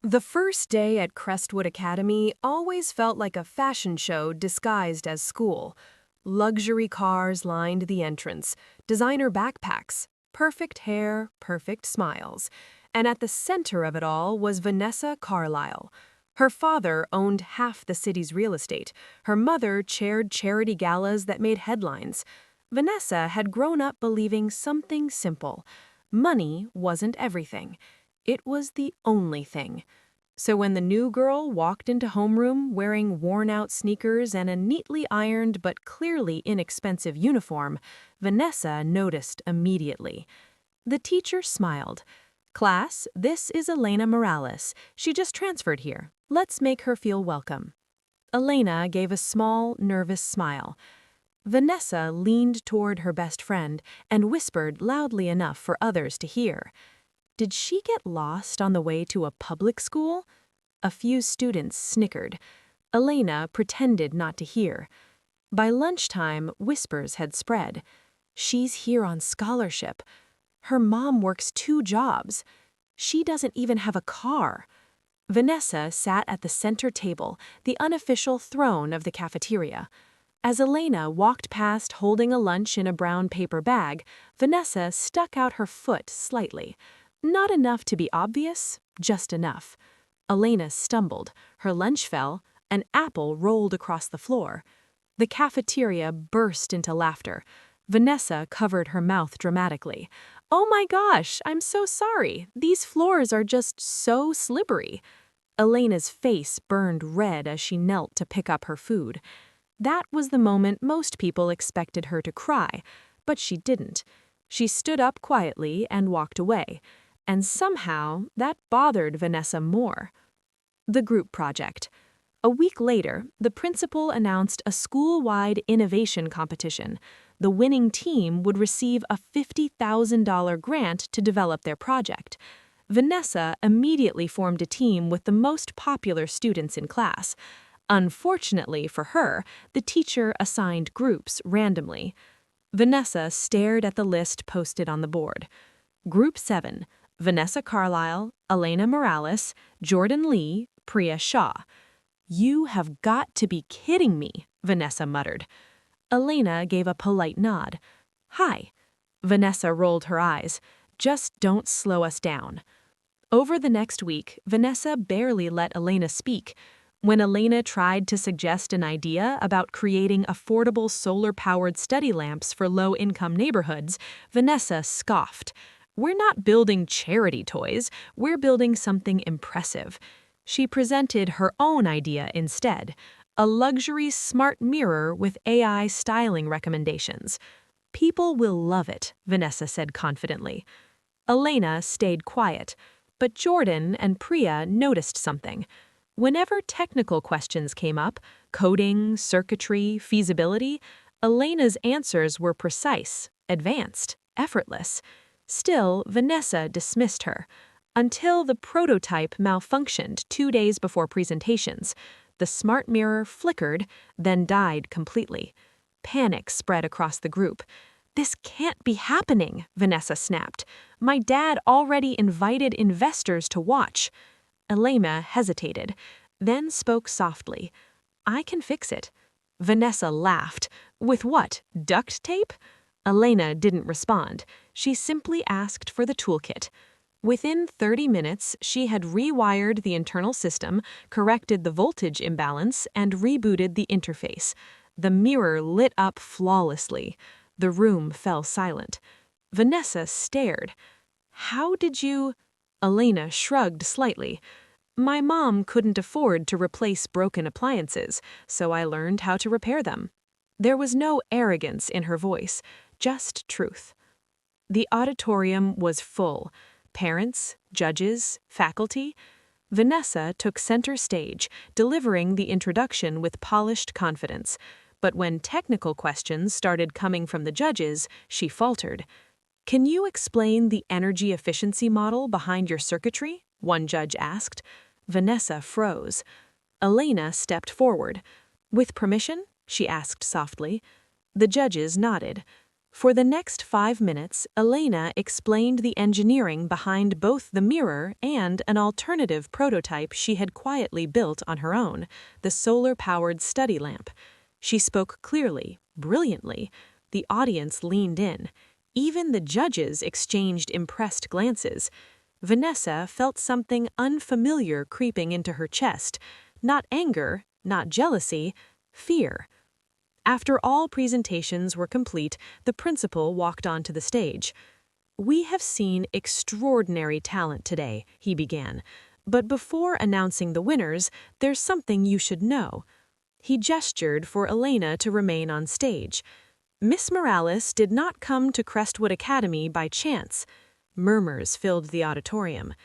The first day at Crestwood Academy always felt like a fashion show disguised as school. Luxury cars lined the entrance, designer backpacks, perfect hair, perfect smiles. And at the center of it all was Vanessa Carlisle. Her father owned half the city's real estate. Her mother chaired charity galas that made headlines. Vanessa had grown up believing something simple. Money wasn't everything. It was the only thing. So when the new girl walked into homeroom wearing worn-out sneakers and a neatly ironed but clearly inexpensive uniform, Vanessa noticed immediately. The teacher smiled. "Class, this is Elena Morales. She just transferred here. Let's make her feel welcome." Elena gave a small, nervous smile. Vanessa leaned toward her best friend and whispered loudly enough for others to hear. Did she get lost on the way to a public school? A few students snickered. Elena pretended not to hear. By lunchtime, whispers had spread. She's here on scholarship. Her mom works 2 jobs. She doesn't even have a car. Vanessa sat at the center table, the unofficial throne of the cafeteria. As Elena walked past holding a lunch in a brown paper bag, Vanessa stuck out her foot slightly. Not enough to be obvious, just enough. Elena stumbled, her lunch fell, an apple rolled across the floor. The cafeteria burst into laughter. Vanessa covered her mouth dramatically. "Oh my gosh, I'm so sorry. These floors are just so slippery." Elena's face burned red as she knelt to pick up her food. That was the moment most people expected her to cry, but she didn't. She stood up quietly and walked away. And somehow, that bothered Vanessa more. The group project. A week later, the principal announced a school-wide innovation competition. The winning team would receive a $50,000 grant to develop their project. Vanessa immediately formed a team with the most popular students in class. Unfortunately for her, the teacher assigned groups randomly. Vanessa stared at the list posted on the board. Group 7. Vanessa Carlisle, Elena Morales, Jordan Lee, Priya Shah. "You have got to be kidding me," Vanessa muttered. Elena gave a polite nod. "Hi." Vanessa rolled her eyes. "Just don't slow us down." Over the next week, Vanessa barely let Elena speak. When Elena tried to suggest an idea about creating affordable solar-powered study lamps for low-income neighborhoods, Vanessa scoffed. "We're not building charity toys, we're building something impressive." She presented her own idea instead, a luxury smart mirror with AI styling recommendations. "People will love it," Vanessa said confidently. Elena stayed quiet, but Jordan and Priya noticed something. Whenever technical questions came up, coding, circuitry, feasibility, Elena's answers were precise, advanced, effortless. Still, Vanessa dismissed her. Until the prototype malfunctioned 2 days before presentations. The smart mirror flickered, then died completely. Panic spread across the group. "This can't be happening," Vanessa snapped. "My dad already invited investors to watch." Elena hesitated, then spoke softly. "I can fix it." Vanessa laughed. "With what? Duct tape?" Elena didn't respond. She simply asked for the toolkit. Within 30 minutes, she had rewired the internal system, corrected the voltage imbalance, and rebooted the interface. The mirror lit up flawlessly. The room fell silent. Vanessa stared. "How did you—" Elena shrugged slightly. "My mom couldn't afford to replace broken appliances, so I learned how to repair them." There was no arrogance in her voice, just truth. The auditorium was full. Parents, judges, faculty. Vanessa took center stage, delivering the introduction with polished confidence. But when technical questions started coming from the judges, she faltered. "Can you explain the energy efficiency model behind your circuitry?" one judge asked. Vanessa froze. Elena stepped forward. "With permission?" she asked softly. The judges nodded. For the next 5 minutes, Elena explained the engineering behind both the mirror and an alternative prototype she had quietly built on her own, the solar-powered study lamp. She spoke clearly, brilliantly. The audience leaned in. Even the judges exchanged impressed glances. Vanessa felt something unfamiliar creeping into her chest. Not anger, not jealousy, fear. After all presentations were complete, the principal walked onto the stage. "We have seen extraordinary talent today," he began. "But before announcing the winners, there's something you should know." He gestured for Elena to remain on stage. "Miss Morales did not come to Crestwood Academy by chance." Murmurs filled the auditorium.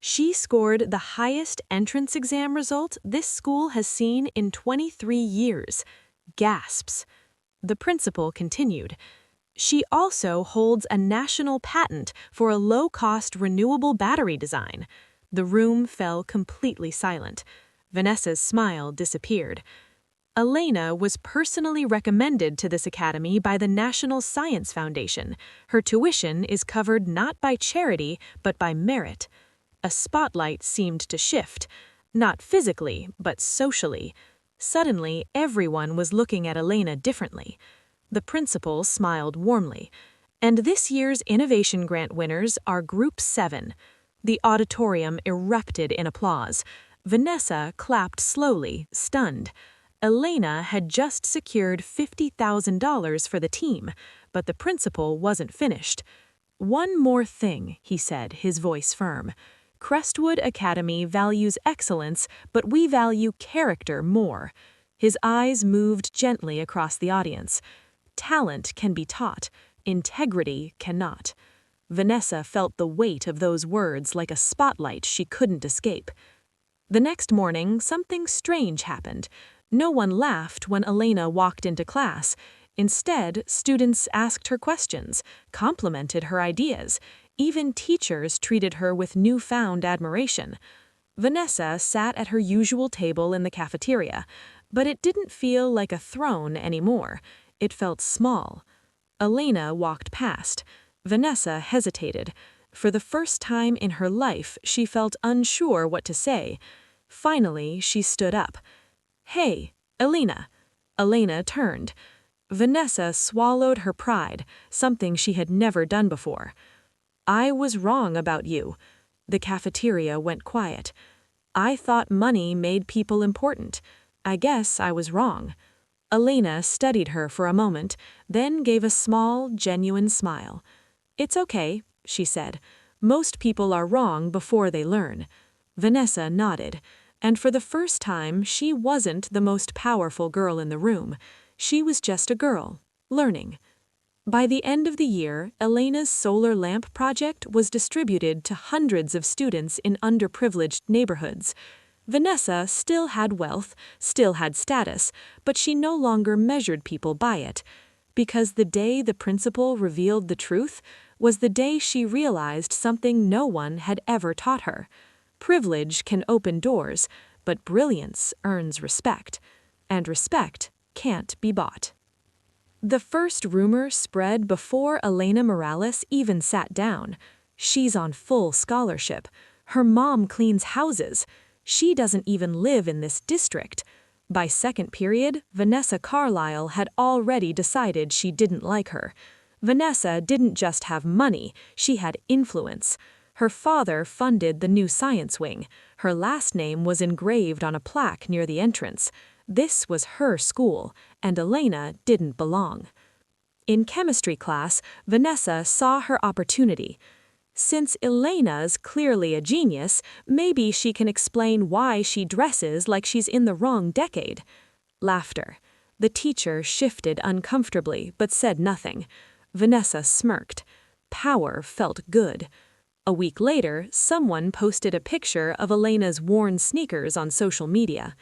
"She scored the highest entrance exam result this school has seen in 23 years. Gasps. The principal continued. "She also holds a national patent for a low-cost renewable battery design." The room fell completely silent. Vanessa's smile disappeared. "Elena was personally recommended to this academy by the National Science Foundation. Her tuition is covered not by charity, but by merit." A spotlight seemed to shift. Not physically, but socially. Suddenly, everyone was looking at Elena differently. The principal smiled warmly. "And this year's Innovation Grant winners are Group 7. The auditorium erupted in applause. Vanessa clapped slowly, stunned. Elena had just secured $50,000 for the team, but the principal wasn't finished. "One more thing," he said, his voice firm. "Crestwood Academy values excellence, but we value character more." His eyes moved gently across the audience. "Talent can be taught. Integrity cannot." Vanessa felt the weight of those words like a spotlight she couldn't escape. The next morning, something strange happened. No one laughed when Elena walked into class. Instead, students asked her questions, complimented her ideas. Even teachers treated her with newfound admiration. Vanessa sat at her usual table in the cafeteria, but it didn't feel like a throne anymore. It felt small. Elena walked past. Vanessa hesitated. For the first time in her life, she felt unsure what to say. Finally, she stood up. "Hey, Elena." Elena turned. Vanessa swallowed her pride, something she had never done before. "I was wrong about you." The cafeteria went quiet. "I thought money made people important. I guess I was wrong." Elena studied her for a moment, then gave a small, genuine smile. "It's okay," she said. "Most people are wrong before they learn." Vanessa nodded, and for the first time she wasn't the most powerful girl in the room. She was just a girl, learning. By the end of the year, Elena's solar lamp project was distributed to hundreds of students in underprivileged neighborhoods. Vanessa still had wealth, still had status, but she no longer measured people by it. Because the day the principal revealed the truth was the day she realized something no one had ever taught her. Privilege can open doors, but brilliance earns respect, and respect can't be bought. The first rumor spread before Elena Morales even sat down. She's on full scholarship. Her mom cleans houses. She doesn't even live in this district. By second period, Vanessa Carlisle had already decided she didn't like her. Vanessa didn't just have money, she had influence. Her father funded the new science wing. Her last name was engraved on a plaque near the entrance. This was her school, and Elena didn't belong. In chemistry class, Vanessa saw her opportunity. Since Elena's clearly a genius, maybe she can explain why she dresses like she's in the wrong decade. Laughter. The teacher shifted uncomfortably, but said nothing. Vanessa smirked. Power felt good. A week later, someone posted a picture of Elena's worn sneakers on social media.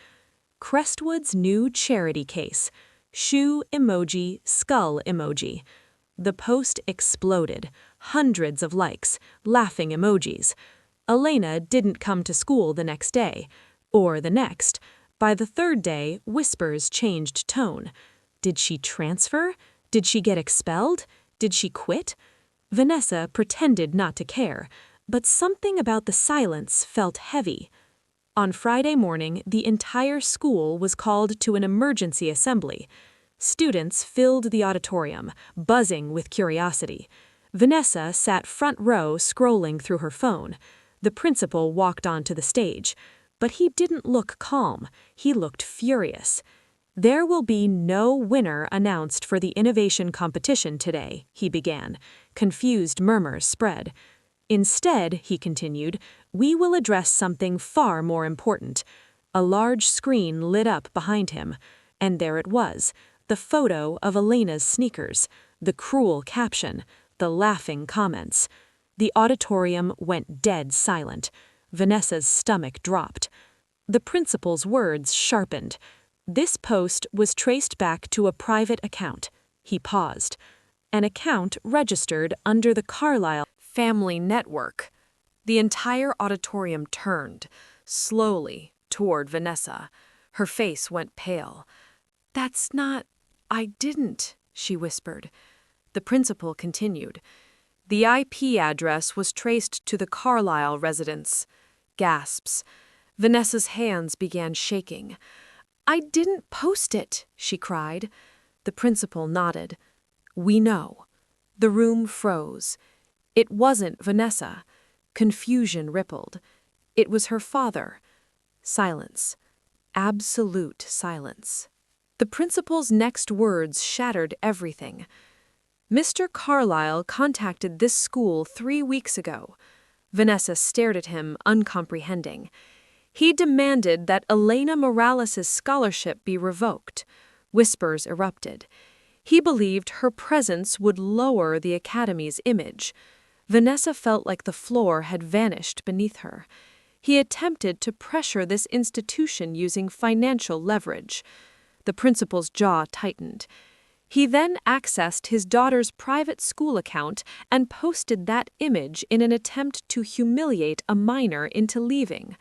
Crestwood's new charity case. Shoe emoji, skull emoji. The post exploded. Hundreds of likes, laughing emojis. Elena didn't come to school the next day, or the next. By the third day, whispers changed tone. Did she transfer? Did she get expelled? Did she quit? Vanessa pretended not to care, but something about the silence felt heavy. On Friday morning, the entire school was called to an emergency assembly. Students filled the auditorium, buzzing with curiosity. Vanessa sat front row scrolling through her phone. The principal walked onto the stage, but he didn't look calm. He looked furious. "There will be no winner announced for the innovation competition today," he began. Confused murmurs spread. "Instead," he continued, "we will address something far more important." A large screen lit up behind him, and there it was, the photo of Elena's sneakers, the cruel caption, the laughing comments. The auditorium went dead silent. Vanessa's stomach dropped. The principal's words sharpened. This post was traced back to a private account. He paused. An account registered under the Carlisle family network. The entire auditorium turned, slowly, toward Vanessa. Her face went pale. "That's not... I didn't," she whispered. The principal continued. "The IP address was traced to the Carlisle residence." Gasps. Vanessa's hands began shaking. "I didn't post it," she cried. The principal nodded. "We know." The room froze. It wasn't Vanessa. Confusion rippled. It was her father. Silence. Absolute silence. The principal's next words shattered everything. "Mr. Carlisle contacted this school 3 weeks ago." Vanessa stared at him, uncomprehending. "He demanded that Elena Morales' scholarship be revoked." Whispers erupted. He believed her presence would lower the academy's image. Vanessa felt like the floor had vanished beneath her. He attempted to pressure this institution using financial leverage. The principal's jaw tightened. He then accessed his daughter's private school account and posted that image in an attempt to humiliate a minor into leaving.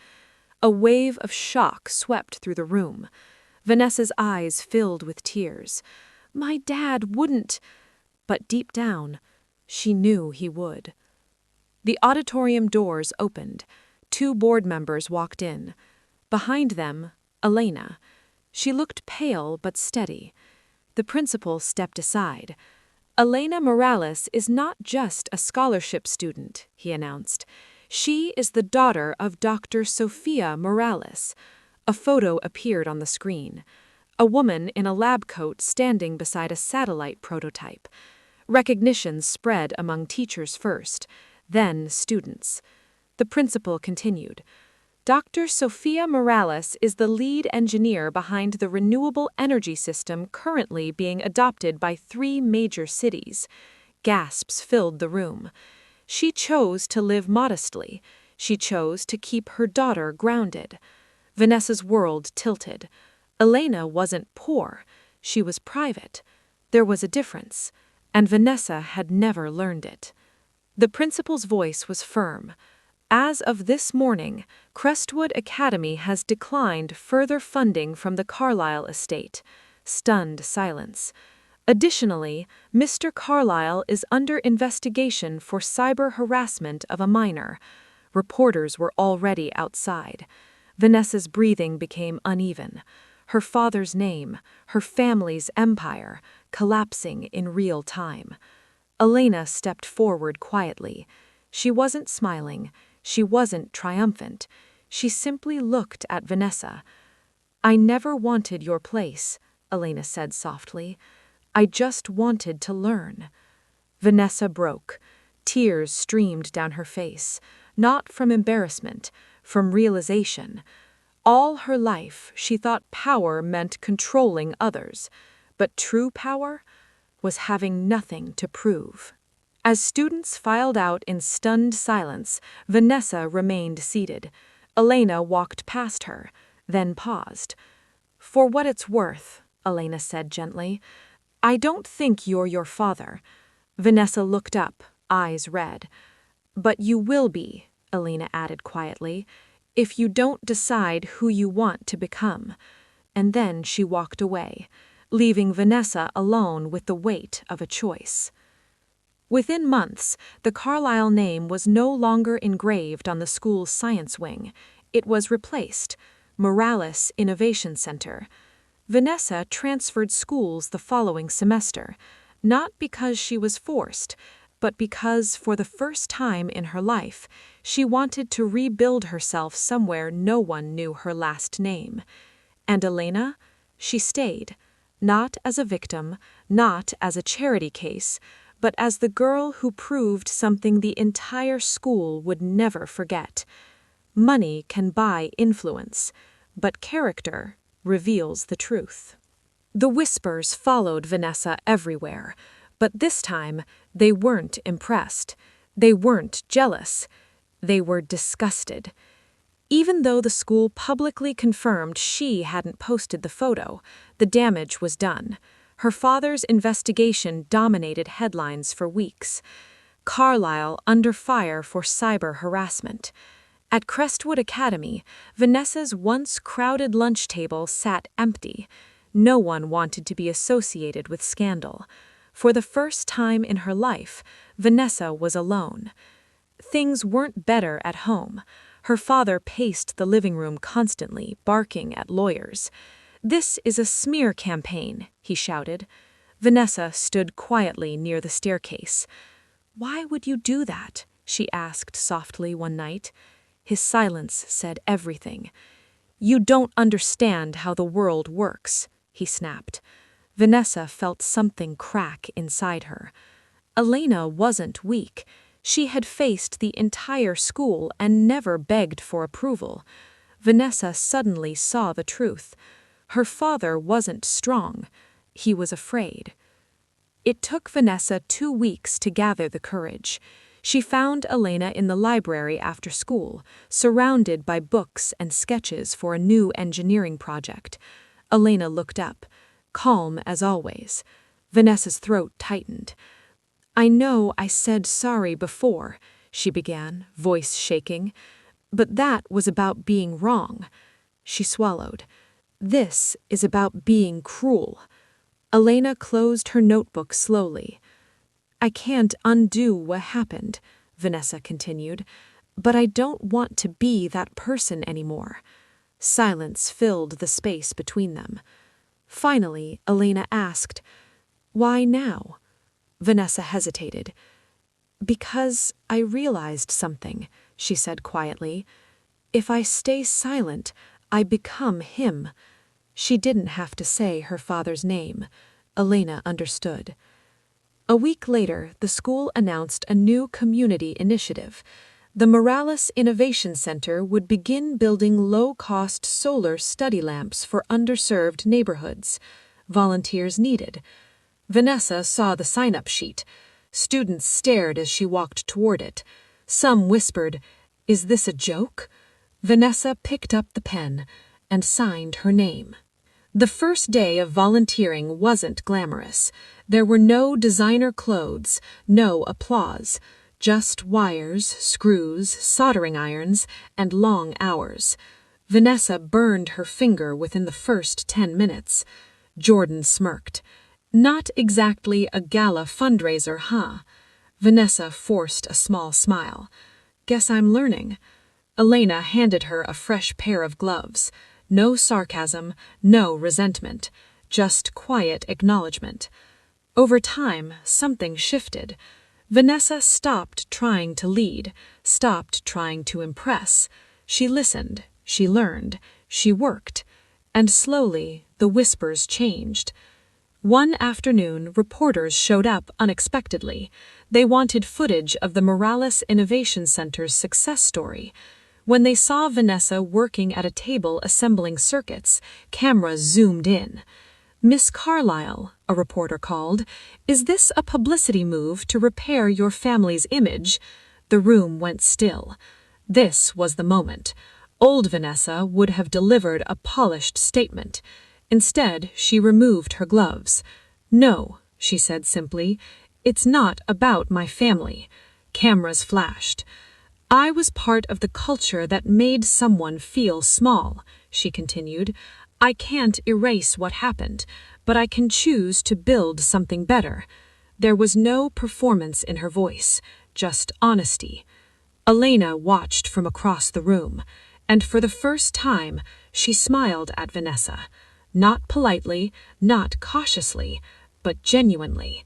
A wave of shock swept through the room. Vanessa's eyes filled with tears. "My dad wouldn't..." But deep down, she knew he would. The auditorium doors opened. 2 board members walked in. Behind them, Elena. She looked pale but steady. The principal stepped aside. "Elena Morales is not just a scholarship student," he announced. "She is the daughter of Dr. Sophia Morales." A photo appeared on the screen. A woman in a lab coat standing beside a satellite prototype. Recognition spread among teachers first, then students. The principal continued. "Dr. Sophia Morales is the lead engineer behind the renewable energy system currently being adopted by 3 major cities." Gasps filled the room. She chose to live modestly. She chose to keep her daughter grounded. Vanessa's world tilted. Elena wasn't poor. She was private. There was a difference, and Vanessa had never learned it. The principal's voice was firm. "As of this morning, Crestwood Academy has declined further funding from the Carlisle estate." Stunned silence. "Additionally, Mr. Carlisle is under investigation for cyber harassment of a minor." Reporters were already outside. Vanessa's breathing became uneven. Her father's name, her family's empire, collapsing in real time. Elena stepped forward quietly. She wasn't smiling. She wasn't triumphant. She simply looked at Vanessa. "I never wanted your place," Elena said softly. "I just wanted to learn." Vanessa broke. Tears streamed down her face, not from embarrassment, from realization. All her life, she thought power meant controlling others, but true power was having nothing to prove. As students filed out in stunned silence, Vanessa remained seated. Elena walked past her, then paused. "For what it's worth," Elena said gently, "I don't think you're your father." Vanessa looked up, eyes red. "But you will be," Elena added quietly, "if you don't decide who you want to become." And then she walked away, leaving Vanessa alone with the weight of a choice. Within months, the Carlisle name was no longer engraved on the school's science wing. It was replaced. Morales Innovation Center. Vanessa transferred schools the following semester, not because she was forced, but because, for the first time in her life, she wanted to rebuild herself somewhere no one knew her last name. And Elena? She stayed, not as a victim, not as a charity case, but as the girl who proved something the entire school would never forget. Money can buy influence, but character reveals the truth. The whispers followed Vanessa everywhere, but this time they weren't impressed. They weren't jealous. They were disgusted. Even though the school publicly confirmed she hadn't posted the photo, the damage was done. Her father's investigation dominated headlines for weeks. Carlisle under fire for cyber harassment. At Crestwood Academy, Vanessa's once crowded lunch table sat empty. No one wanted to be associated with scandal. For the first time in her life, Vanessa was alone. Things weren't better at home. Her father paced the living room constantly, barking at lawyers. "This is a smear campaign," he shouted. Vanessa stood quietly near the staircase. "Why would you do that?" she asked softly one night. His silence said everything. "You don't understand how the world works," he snapped. Vanessa felt something crack inside her. Elena wasn't weak. She had faced the entire school and never begged for approval. Vanessa suddenly saw the truth. Her father wasn't strong. He was afraid. It took Vanessa 2 weeks to gather the courage. She found Elena in the library after school, surrounded by books and sketches for a new engineering project. Elena looked up, calm as always. Vanessa's throat tightened. "I know I said sorry before," she began, voice shaking, "but that was about being wrong." She swallowed. "This is about being cruel." Elena closed her notebook slowly. "I can't undo what happened," Vanessa continued, "but I don't want to be that person anymore." Silence filled the space between them. Finally, Elena asked, "Why now?" Vanessa hesitated. "Because I realized something," she said quietly. "If I stay silent, I become him." She didn't have to say her father's name. Elena understood. A week later, the school announced a new community initiative. The Morales Innovation Center would begin building low-cost solar study lamps for underserved neighborhoods. Volunteers needed. Vanessa saw the sign-up sheet. Students stared as she walked toward it. Some whispered, "Is this a joke?" Vanessa picked up the pen and signed her name. The first day of volunteering wasn't glamorous. There were no designer clothes, no applause, just wires, screws, soldering irons, and long hours. Vanessa burned her finger within the first 10 minutes. Jordan smirked. "Not exactly a gala fundraiser, huh?" Vanessa forced a small smile. "Guess I'm learning." Elena handed her a fresh pair of gloves. No sarcasm, no resentment, just quiet acknowledgement. Over time, something shifted. Vanessa stopped trying to lead, stopped trying to impress. She listened, she learned, she worked, and slowly the whispers changed. One afternoon, reporters showed up unexpectedly. They wanted footage of the Morales Innovation Center's success story. When they saw Vanessa working at a table assembling circuits, cameras zoomed in. "Miss Carlisle," a reporter called, "is this a publicity move to repair your family's image?" The room went still. This was the moment. Old Vanessa would have delivered a polished statement. Instead, she removed her gloves. "No," she said simply, "it's not about my family." Cameras flashed. "I was part of the culture that made someone feel small," she continued. "I can't erase what happened, but I can choose to build something better." There was no performance in her voice, just honesty. Elena watched from across the room, and for the first time, she smiled at Vanessa. Not politely, not cautiously, but genuinely.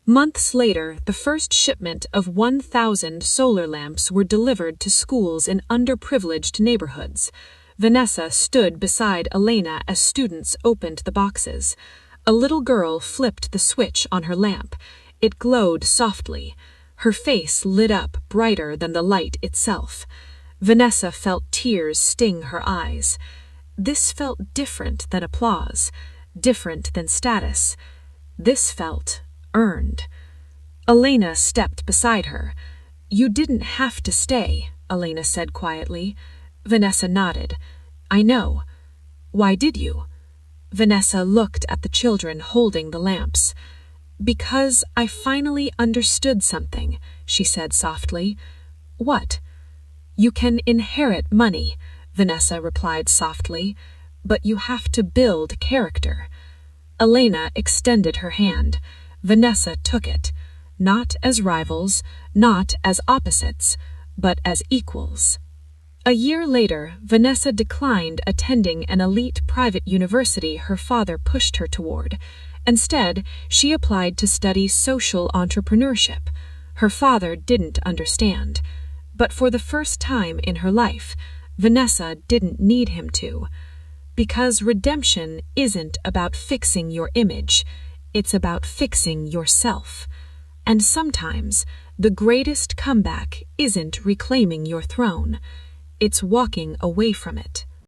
Months later, the first shipment of 1,000 solar lamps were delivered to schools in underprivileged neighborhoods. Vanessa stood beside Elena as students opened the boxes. A little girl flipped the switch on her lamp. It glowed softly. Her face lit up brighter than the light itself. Vanessa felt tears sting her eyes. This felt different than applause, different than status. This felt earned. Elena stepped beside her. "You didn't have to stay," Elena said quietly. Vanessa nodded. "I know. Why did you?" Vanessa looked at the children holding the lamps. "Because I finally understood something," she said softly. "What?" "You can inherit money," Vanessa replied softly, "but you have to build character." Elena extended her hand. Vanessa took it, not as rivals, not as opposites, but as equals. A year later, Vanessa declined attending an elite private university her father pushed her toward. Instead, she applied to study social entrepreneurship. Her father didn't understand. But for the first time in her life, Vanessa didn't need him to. Because redemption isn't about fixing your image, it's about fixing yourself. And sometimes, the greatest comeback isn't reclaiming your throne. It's walking away from it.